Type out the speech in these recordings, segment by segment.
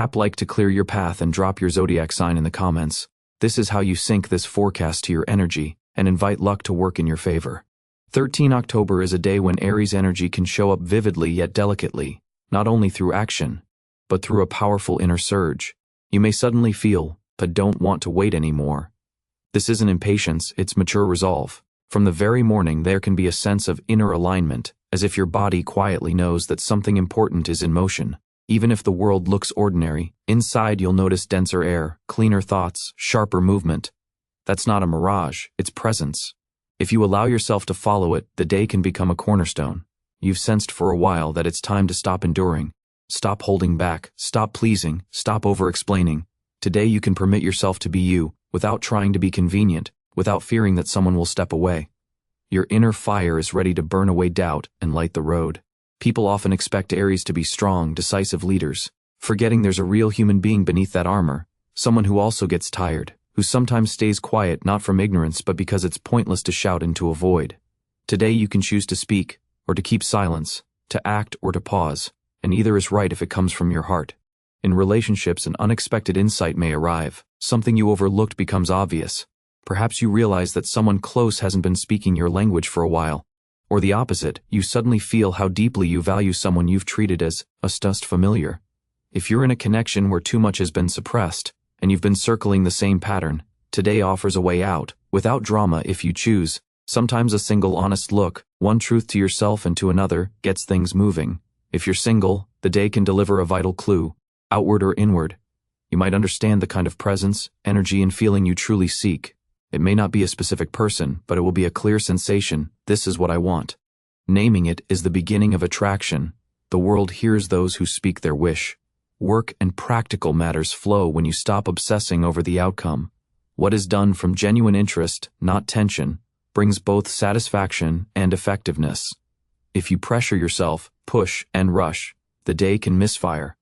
Tap like to clear your path and drop your zodiac sign in the comments. This is how you sync this forecast to your energy and invite luck to work in your favor. 13 October is a day when Aries energy can show up vividly yet delicately, not only through action, but through a powerful inner surge. You may suddenly feel, but don't want to wait anymore. This isn't impatience, it's mature resolve. From the very morning there can be a sense of inner alignment, as if your body quietly knows that something important is in motion. Even if the world looks ordinary, inside you'll notice denser air, cleaner thoughts, sharper movement. That's not a mirage, it's presence. If you allow yourself to follow it, the day can become a cornerstone. You've sensed for a while that it's time to stop enduring. Stop holding back, stop pleasing, stop over-explaining. Today you can permit yourself to be you, without trying to be convenient, without fearing that someone will step away. Your inner fire is ready to burn away doubt and light the road. People often expect Aries to be strong, decisive leaders, forgetting there's a real human being beneath that armor, someone who also gets tired, who sometimes stays quiet not from ignorance but because it's pointless to shout into a void. Today you can choose to speak, or to keep silence, to act or to pause, and either is right if it comes from your heart. In relationships, an unexpected insight may arrive, something you overlooked becomes obvious. Perhaps you realize that someone close hasn't been speaking your language for a while. Or the opposite, you suddenly feel how deeply you value someone you've treated as a just familiar. If you're in a connection where too much has been suppressed, and you've been circling the same pattern, today offers a way out, without drama if you choose. Sometimes a single honest look, one truth to yourself and to another, gets things moving. If you're single, the day can deliver a vital clue, outward or inward. You might understand the kind of presence, energy and feeling you truly seek. It may not be a specific person, but it will be a clear sensation. This is what I want. Naming it is the beginning of attraction. The world hears those who speak their wish. Work and practical matters flow when you stop obsessing over the outcome. What is done from genuine interest, not tension, brings both satisfaction and effectiveness. If you pressure yourself, push, and rush, the day can misfire.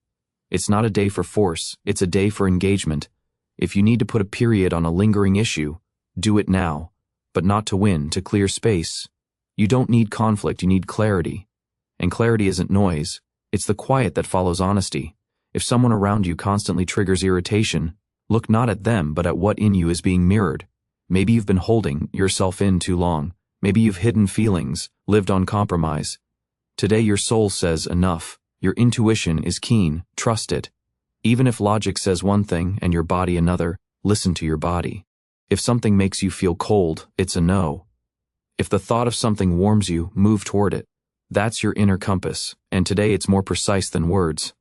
It's not a day for force, it's a day for engagement. If you need to put a period on a lingering issue, do it now, but not to win, to clear space. You don't need conflict, you need clarity. And clarity isn't noise, it's the quiet that follows honesty. If someone around you constantly triggers irritation, look not at them but at what in you is being mirrored. Maybe you've been holding yourself in too long. Maybe you've hidden feelings, lived on compromise. Today your soul says enough. Your intuition is keen, trust it. Even if logic says one thing and your body another, listen to your body. If something makes you feel cold, it's a no. If the thought of something warms you, move toward it. That's your inner compass, and today it's more precise than words.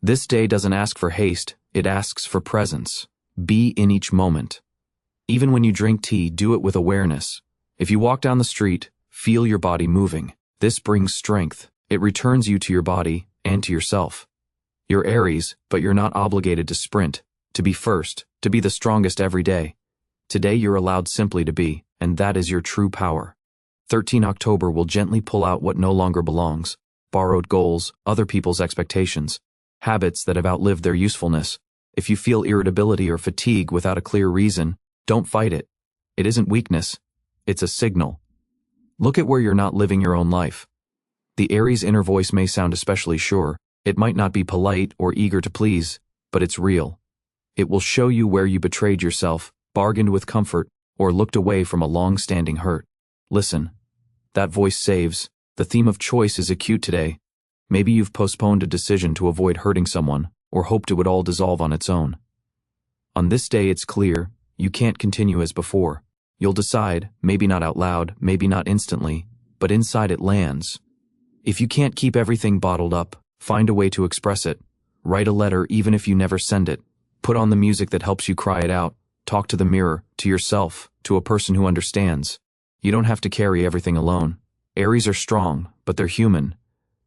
This day doesn't ask for haste, it asks for presence. Be in each moment. Even when you drink tea, do it with awareness. If you walk down the street, feel your body moving. This brings strength. It returns you to your body and to yourself. You're Aries, but you're not obligated to sprint, to be first, to be the strongest every day. Today you're allowed simply to be, and that is your true power. 13 October will gently pull out what no longer belongs, borrowed goals, other people's expectations, habits that have outlived their usefulness. If you feel irritability or fatigue without a clear reason, don't fight it. It isn't weakness, it's a signal. Look at where you're not living your own life. The Aries inner voice may sound especially sure. It might not be polite or eager to please, but it's real. It will show you where you betrayed yourself, bargained with comfort, or looked away from a long-standing hurt. Listen. That voice saves. The theme of choice is acute today. Maybe you've postponed a decision to avoid hurting someone, or hoped it would all dissolve on its own. On this day it's clear, you can't continue as before. You'll decide, maybe not out loud, maybe not instantly, but inside it lands. If you can't keep everything bottled up, find a way to express it. Write a letter even if you never send it. Put on the music that helps you cry it out. Talk to the mirror, to yourself, to a person who understands. You don't have to carry everything alone. Aries are strong, but they're human.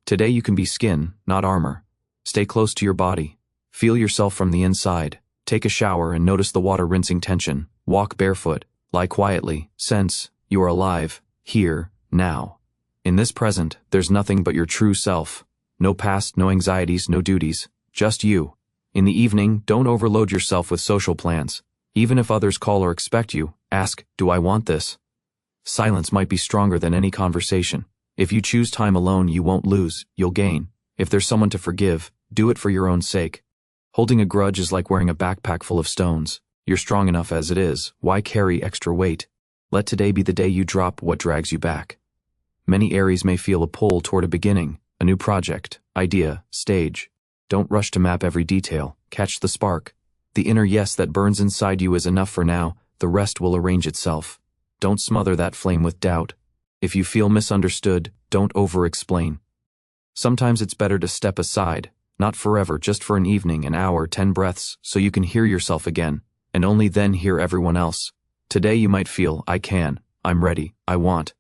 Today you can be skin, not armor. Stay close to your body. Feel yourself from the inside. Take a shower and notice the water rinsing tension. Walk barefoot. Lie quietly. Sense you are alive, here, now. In this present, there's nothing but your true self. No past, no anxieties, no duties. Just you. In the evening, don't overload yourself with social plans. Even if others call or expect you, ask, do I want this? Silence might be stronger than any conversation. If you choose time alone, you won't lose, you'll gain. If there's someone to forgive, do it for your own sake. Holding a grudge is like wearing a backpack full of stones. You're strong enough as it is. Why carry extra weight? Let today be the day you drop what drags you back. Many Aries may feel a pull toward a beginning, a new project, idea, stage. Don't rush to map every detail. Catch the spark. The inner yes that burns inside you is enough for now. The rest will arrange itself. Don't smother that flame with doubt. If you feel misunderstood, don't over-explain. Sometimes it's better to step aside, not forever, just for an evening, an hour, 10 breaths, so you can hear yourself again, and only then hear everyone else. Today you might feel, I can, I'm ready, I want.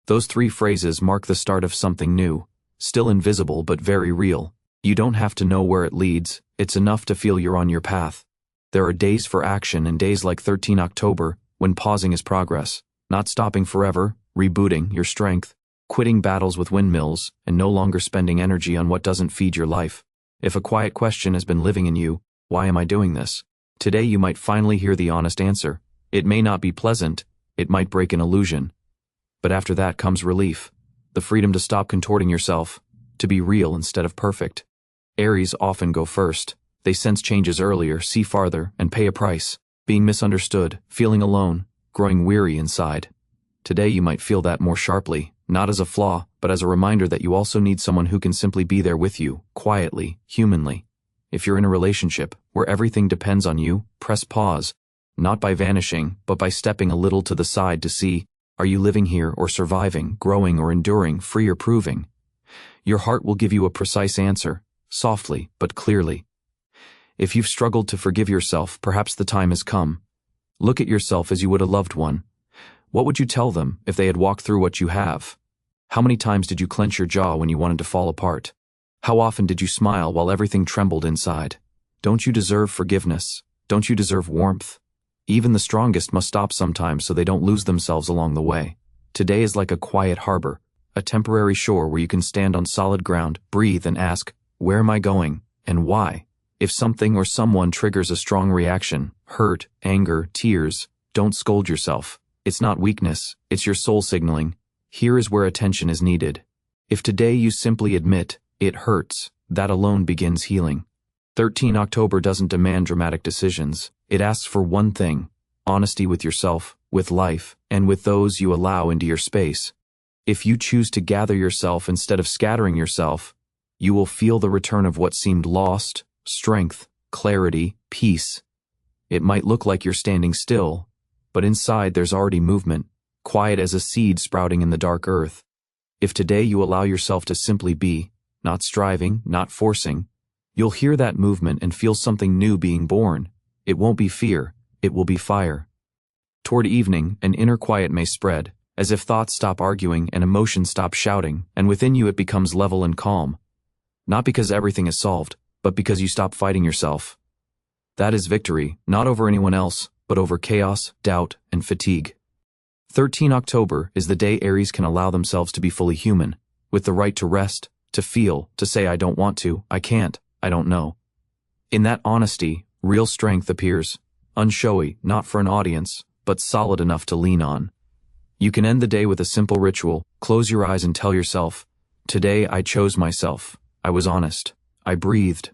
Those 3 phrases mark the start of something new, still invisible but very real. You don't have to know where it leads, it's enough to feel you're on your path. There are days for action and days like 13 October, when pausing is progress, not stopping forever, rebooting your strength, quitting battles with windmills, and no longer spending energy on what doesn't feed your life. If a quiet question has been living in you, why am I doing this? Today you might finally hear the honest answer. It may not be pleasant, it might break an illusion. But after that comes relief, the freedom to stop contorting yourself, to be real instead of perfect. Aries often go first. They sense changes earlier, see farther, and pay a price. Being misunderstood, feeling alone, growing weary inside. Today you might feel that more sharply, not as a flaw, but as a reminder that you also need someone who can simply be there with you, quietly, humanly. If you're in a relationship where everything depends on you, press pause, not by vanishing, but by stepping a little to the side to see, are you living here or surviving, growing or enduring, free or proving? Your heart will give you a precise answer, softly but clearly. If you've struggled to forgive yourself, perhaps the time has come. Look at yourself as you would a loved one. What would you tell them if they had walked through what you have? How many times did you clench your jaw when you wanted to fall apart? How often did you smile while everything trembled inside? Don't you deserve forgiveness? Don't you deserve warmth? Even the strongest must stop sometimes so they don't lose themselves along the way. Today is like a quiet harbor, a temporary shore where you can stand on solid ground, breathe and ask, where am I going, and why? If something or someone triggers a strong reaction, hurt, anger, tears, don't scold yourself. It's not weakness, it's your soul signaling. Here is where attention is needed. If today you simply admit, it hurts, that alone begins healing. 13 October doesn't demand dramatic decisions. It asks for one thing: honesty with yourself, with life, and with those you allow into your space. If you choose to gather yourself instead of scattering yourself, you will feel the return of what seemed lost: strength, clarity, peace. It might look like you're standing still, but inside there's already movement, quiet as a seed sprouting in the dark earth. If today you allow yourself to simply be, not striving, not forcing, you'll hear that movement and feel something new being born. It won't be fear, it will be fire. Toward evening, an inner quiet may spread, as if thoughts stop arguing and emotions stop shouting, and within you it becomes level and calm. Not because everything is solved, but because you stop fighting yourself. That is victory, not over anyone else, but over chaos, doubt, and fatigue. 13 October is the day Aries can allow themselves to be fully human, with the right to rest, to feel, to say I don't want to, I can't, I don't know. In that honesty, real strength appears, unshowy, not for an audience, but solid enough to lean on. You can end the day with a simple ritual. Close your eyes and tell yourself, today I chose myself, I was honest, I breathed,